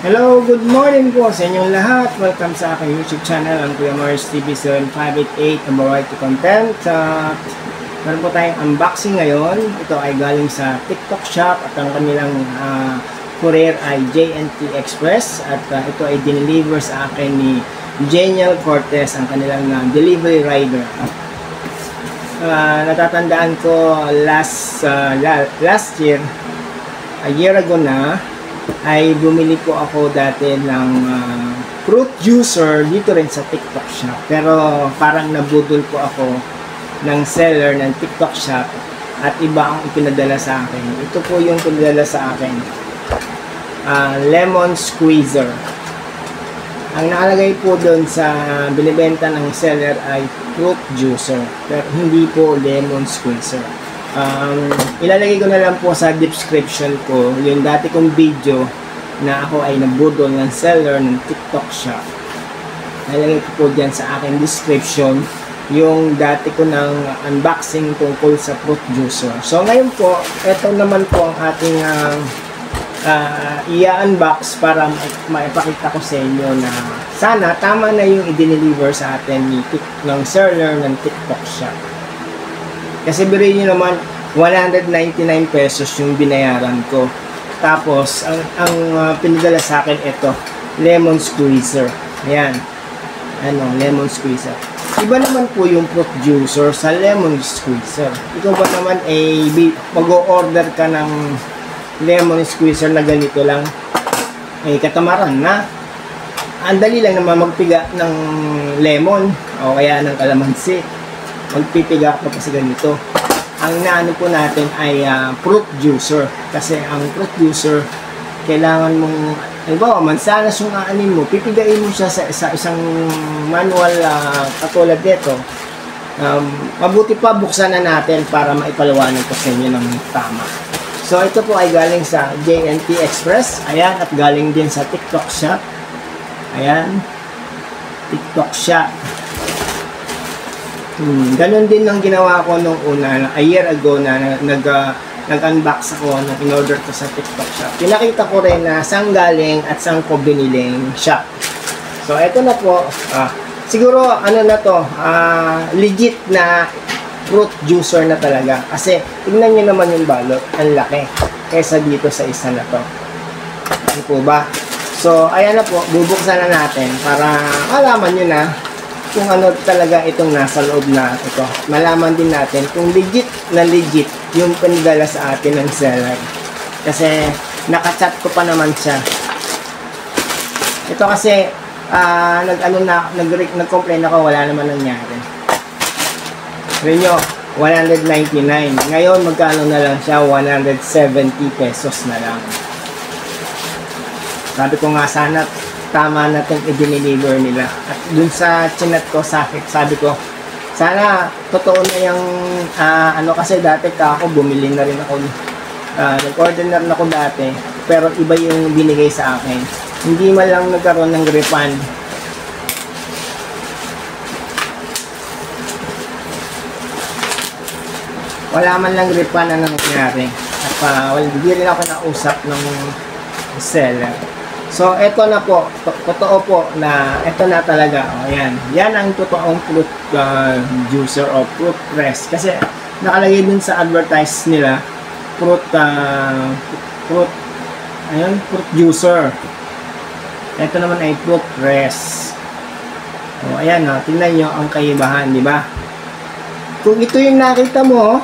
Hello, good morning po sa inyong lahat. Welcome sa aking YouTube channel, ang Kuya Mars TV 7588, ang Variety Content. Meron po tayong unboxing ngayon. Ito ay galing sa TikTok Shop at ang kanilang courier ay JNT Express. At ito ay dineliver sa akin ni Jeniel Cortez, ang kanilang delivery rider. Natatandaan ko last year, a year ago na, ay bumili po ako dati ng fruit juicer dito rin sa TikTok Shop. Pero parang nabudol po ako ng seller ng TikTok Shop at iba ang ipinadala sa akin. Ito po yung pinadala sa akin. Lemon squeezer. Ang nakalagay po doon sa binibenta ng seller ay fruit juicer. Pero hindi po lemon squeezer. Ilalagay ko na lang po sa description ko yung dati kong video na ako ay nabudol ng seller ng TikTok Shop. Ilalagay ko po dyan sa aking description yung dati ko ng unboxing tungkol sa fruit juicer. So ngayon po, ito naman po ang ating i-unbox para maipakita ko sa inyo na sana tama na yung i-deliver sa atin ng seller ng TikTok Shop. Kasi birin nyo naman, 199 pesos yung binayaran ko. Tapos, ang pinadala sa akin ito, lemon squeezer. Ayan. Lemon squeezer. Iba naman po yung fruit juicer sa lemon squeezer. Ikaw ba naman mag-o-order ka ng lemon squeezer na ganito lang? Katamaran na. Ang dali lang naman magpiga ng lemon o kaya ng kalamansi. Magpipiga pa sa ganito. Ang naano po natin ay fruit juicer. Kasi ang fruit juicer, kailangan mong, halimbawa, mansanas yung aanin mo, pipigain mo siya sa isang manual katulad dito. Mabuti pa buksan na natin para maipalawanan ko sa inyo ng tama. So ito po ay galing sa JNT Express. Ayan, at galing din sa TikTok Shop. Ayan, TikTok Shop. Ganon din ang ginawa ko nung una, a year ago na nag-unbox ako nung in-order ko sa TikTok Shop. Pinakita ko rin na saan galing at saan ko biniling shop. So, eto na po. Siguro, ano na to, legit na fruit juicer na talaga. Kasi, tignan nyo naman yung balot. Ang laki. Kesa dito sa isa na to. Ano po ba? So, ayan na po. Bubuksan na natin para malaman nyo na kung ano talaga itong nasa loob na ito. Malaman din natin kung legit na legit yung pinadala sa atin ng seller. Kasi nakachat ko pa naman siya. Ito kasi nag-complain ako, wala naman nangyari. Rin nyo, 199. Ngayon magkano na lang siya? 170 pesos na lang. Sabi ko nga sana tama na itong i-deliver nila. At dun sa chinat ko, sabi ko, sana totoo na yung, kasi dati ako, bumili na rin ako, nag-order na rin ako dati, pero iba yung binigay sa akin. Hindi man lang nagkaroon ng refund. Wala man lang refund na nangyari. At hindi rin ako nausap ng seller. So, eto na po, totoo po na eto na talaga. Ayan. Yan ang totoong fruit juicer o fruit press. Kasi nakalagay dun sa advertise nila, fruit juicer. Ito naman ay fruit press. O, ayan o, tingnan nyo ang kaibahan, di ba? Kung ito yung nakita mo,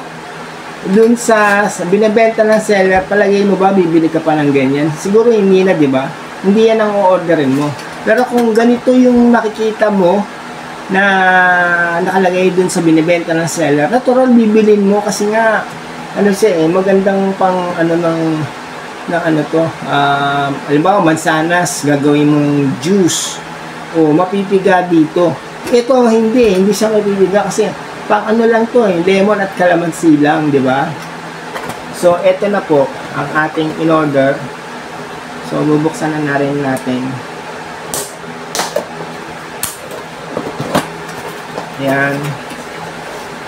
dun sa binibenta ng seller, palagay mo ba, bibili ka pa ng ganyan? Siguro hindi na, di ba? Hindi yan ang o-orderin mo. Pero kung ganito yung nakikita mo na nakalagay dun sa binibenta ng seller, natural bibilin mo kasi nga magandang pang halimbawa mansanas, gagawin mong juice o mapipiga dito. Ito hindi siya mapipiga kasi pang lang to lemon at kalamansi lang, di ba? So ito na po ang ating in-order. So, bubuksan na rin natin. Ayan.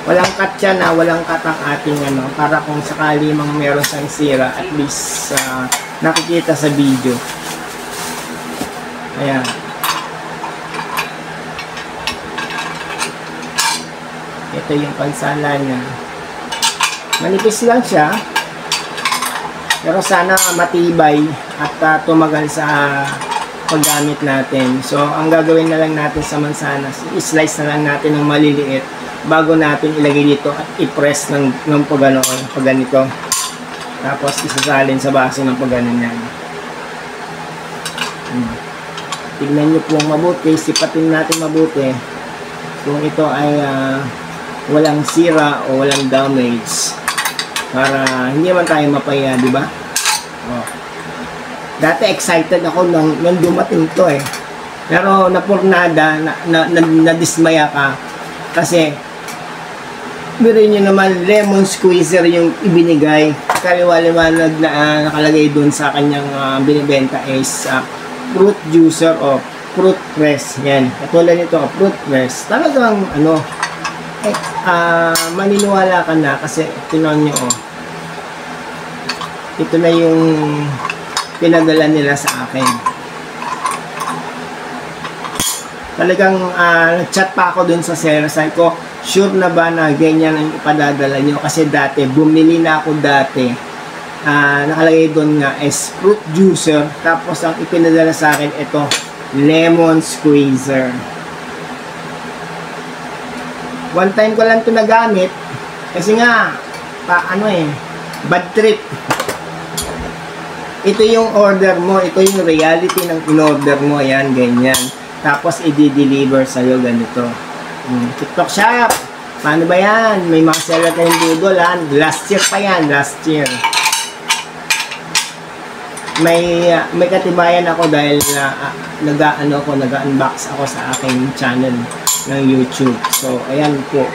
Walang cut yan walang cut ang ating para kung sakali mang meron siyang sira, at least nakikita sa video. Ayan. Ito yung pansala niya. Manipis lang siya. Pero sana matibay at tumagal sa paggamit natin. So, ang gagawin na lang natin sa mansanas, i-slice na lang natin ng maliliit bago natin ilagay dito at i-press ng pagganito. Tapos, isasalin sa baso ng pagganon yan. Tignan nyo pong mabuti, sipatin natin mabuti kung ito ay walang sira o walang damage para hindi man tayo mapaya, di ba? Oh. Dati excited ako nung dumating to eh. Pero napurnada, nadismaya ka kasi birin nyo naman, lemon squeezer yung ibinigay. Kaliwa-liwanag na nakalagay dun sa kanyang binibenta is fruit juicer o fruit press. Yan. Katulad nito, fruit press. Talagang maniniwala ka na kasi tinan nyo ito na yung pinadala nila sa akin. Talagang nag-chat pa ako dun sa seller. Sabi ko, sure na ba na ganyan ang ipadadala nyo? Kasi dati, bumili na ako dati. Nakalagay dun nga is fruit juicer. Tapos ang ipinadala sa akin, ito, lemon squeezer. One time ko lang ito nagamit kasi nga bad trip. Ito yung order mo, ito yung reality ng in-order mo, yan, ganyan. Tapos i-deliver sa'yo ganito. TikTok shop, paano ba yan? May mga seller kayong budol, last year pa yan, last year. May katibayan ako dahil nag-unbox ako sa aking channel ng YouTube. So, ayan po.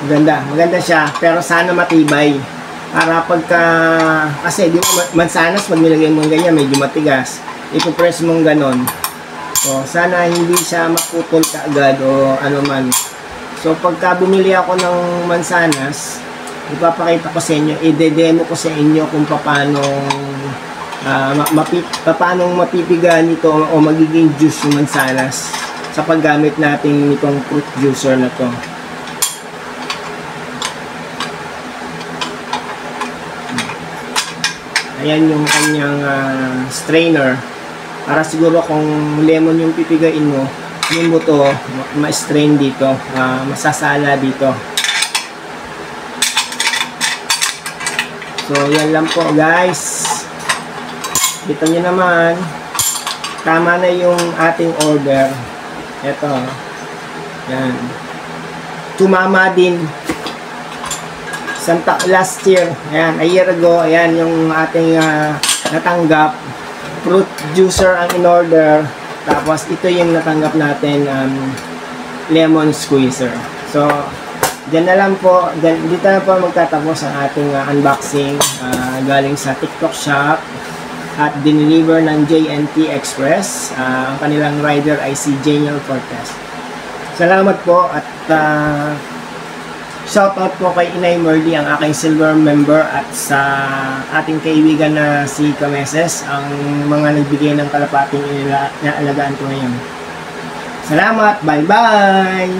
Maganda siya. Pero sana matibay. Para pagka, kasi di ba mansanas, pag nilagay mo ganyan, medyo matigas. Ipo-press mong ganon. So, sana hindi siya maputol kaagad o ano man. So, pagka bumili ako ng mansanas, ipapakita ko sa inyo, i-demo ko sa inyo kung paano mapipiga nito o magiging juice yung mansanas sa paggamit natin nitong fruit juicer na to. Ayan yung kanyang strainer para siguro kung lemon yung pipigain mo, yung buto ma-strain dito, masasala dito. So yan lang po guys. Kita nyo naman, tama na yung ating order. Ito, yan. Tumama din last year, ayan, a year ago, ayan yung ating natanggap. Fruit juicer ang in order. Tapos ito yung natanggap natin, lemon squeezer. So, dyan na lang po, dito na po magtatapos ang ating unboxing galing sa TikTok shop at dineliver ng JNT Express. Ang kanilang rider ay si Janiel Cortez. Salamat po at shoutout po kay Inay Merly, ang aking silver member, at sa ating kaibigan na si Kameses, ang mga nagbigay ng kalapating inaalagaan ko ngayon. Salamat, bye bye!